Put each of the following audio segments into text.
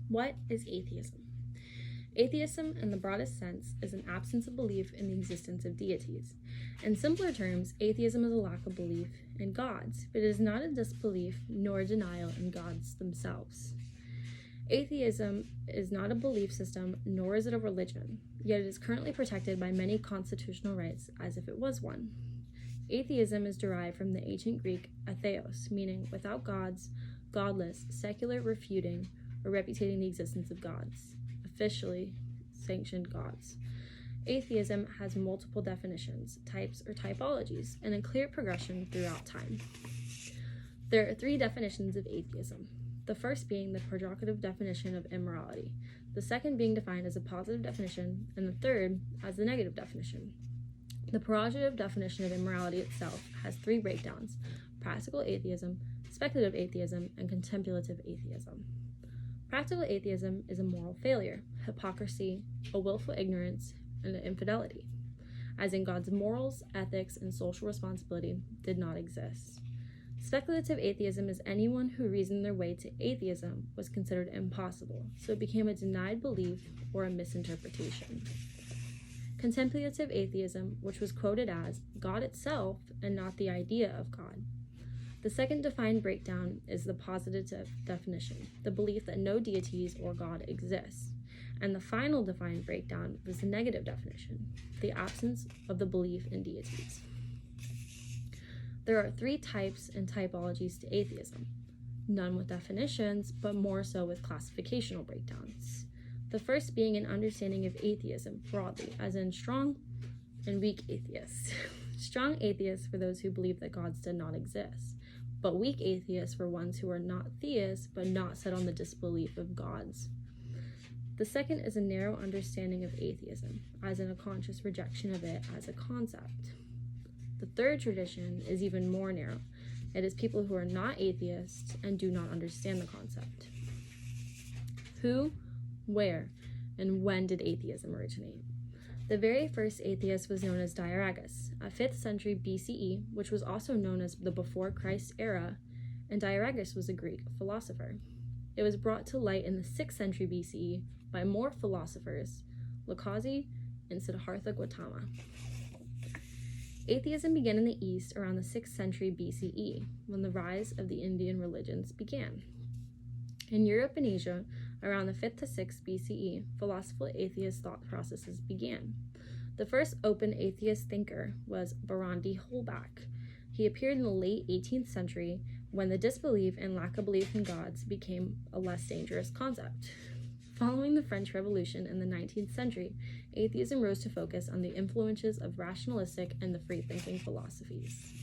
What is atheism? Atheism, in the broadest sense, is an absence of belief in the existence of deities. In simpler terms, atheism is a lack of belief in gods, but it is not a disbelief nor a denial in gods themselves. Atheism is not a belief system, nor is it a religion, yet it is currently protected by many constitutional rights as if it was one. Atheism is derived from the ancient Greek atheos, meaning without gods, godless, secular, refuting, or repudiating the existence of gods, officially sanctioned gods. Atheism has multiple definitions, types, or typologies, and a clear progression throughout time. There are three definitions of atheism. The first being the pejorative definition of immorality, the second being defined as a positive definition, and the third as the negative definition. The pejorative definition of immorality itself has three breakdowns: practical atheism, speculative atheism, and contemplative atheism. Practical atheism is a moral failure, hypocrisy, a willful ignorance, and an infidelity, as in God's morals, ethics, and social responsibility did not exist. Speculative atheism is anyone who reasoned their way to atheism was considered impossible, so it became a denied belief or a misinterpretation. Contemplative atheism, which was quoted as God itself and not the idea of God. The second defined breakdown is the positive definition, the belief that no deities or God exists. And the final defined breakdown is the negative definition, the absence of the belief in deities. There are three types and typologies to atheism, none with definitions, but more so with classificational breakdowns. The first being an understanding of atheism broadly, as in strong and weak atheists. Strong atheists for those who believe that gods did not exist, but weak atheists for ones who are not theists, but not set on the disbelief of gods. The second is a narrow understanding of atheism, as in a conscious rejection of it as a concept. The third tradition is even more narrow. It is people who are not atheists and do not understand the concept. Who, where, and when did atheism originate? The very first atheist was known as Diaregus, a 5th century BCE, which was also known as the before Christ era, and Diaregus was a Greek philosopher. It was brought to light in the 6th century BCE by more philosophers, Ology and Siddhartha Gautama. Atheism began in the East around the 6th century BCE, when the rise of the Indian religions began. In Europe and Asia, around the 5th to 6th BCE, philosophical atheist thought processes began. The first open atheist thinker was Baron de Holbach. He appeared in the late 18th century when the disbelief and lack of belief in gods became a less dangerous concept. Following the French Revolution in the 19th century, atheism rose to focus on the influences of rationalistic and the free-thinking philosophies.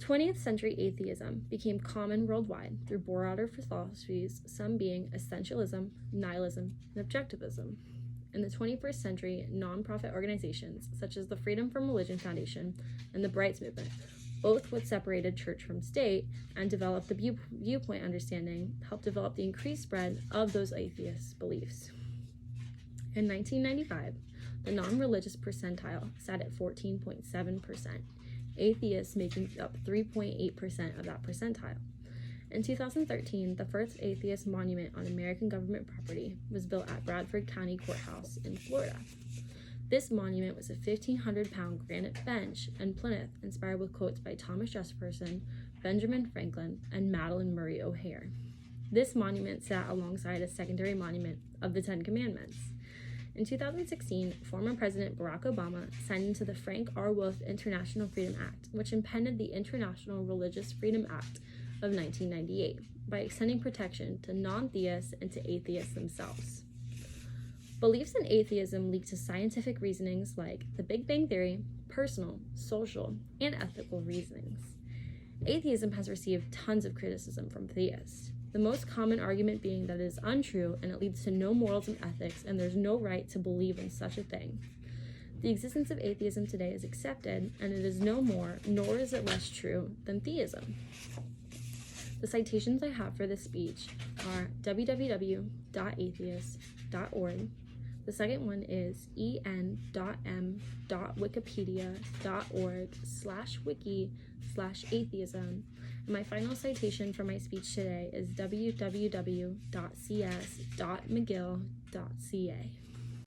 20th century atheism became common worldwide through broader philosophies, some being essentialism, nihilism, and objectivism. In the 21st century, non-profit organizations such as the Freedom from Religion Foundation and the Brights Movement, both which separated church from state and developed the viewpoint understanding, helped develop the increased spread of those atheist beliefs. In 1995, the non-religious percentile sat at 14.7%, atheists making up 3.8% of that percentile. In 2013, the first atheist monument on American government property was built at Bradford County Courthouse in Florida. This monument was a 1,500-pound granite bench and plinth inspired with quotes by Thomas Jefferson, Benjamin Franklin, and Madalyn Murray O'Hair. This monument sat alongside a secondary monument of the Ten Commandments. In 2016, former President Barack Obama signed into the Frank R. Wolf International Freedom Act, which impended the International Religious Freedom Act of 1998 by extending protection to non-theists and to atheists themselves. Beliefs in atheism lead to scientific reasonings like the Big Bang Theory, personal, social, and ethical reasonings. Atheism has received tons of criticism from theists, the most common argument being that it is untrue and it leads to no morals and ethics and there's no right to believe in such a thing. The existence of atheism today is accepted, and it is no more, nor is it less true than theism. The citations I have for this speech are www.atheist.org. The second one is en.m.wikipedia.org/wiki/atheism. And my final citation for my speech today is www.cs.mcgill.ca.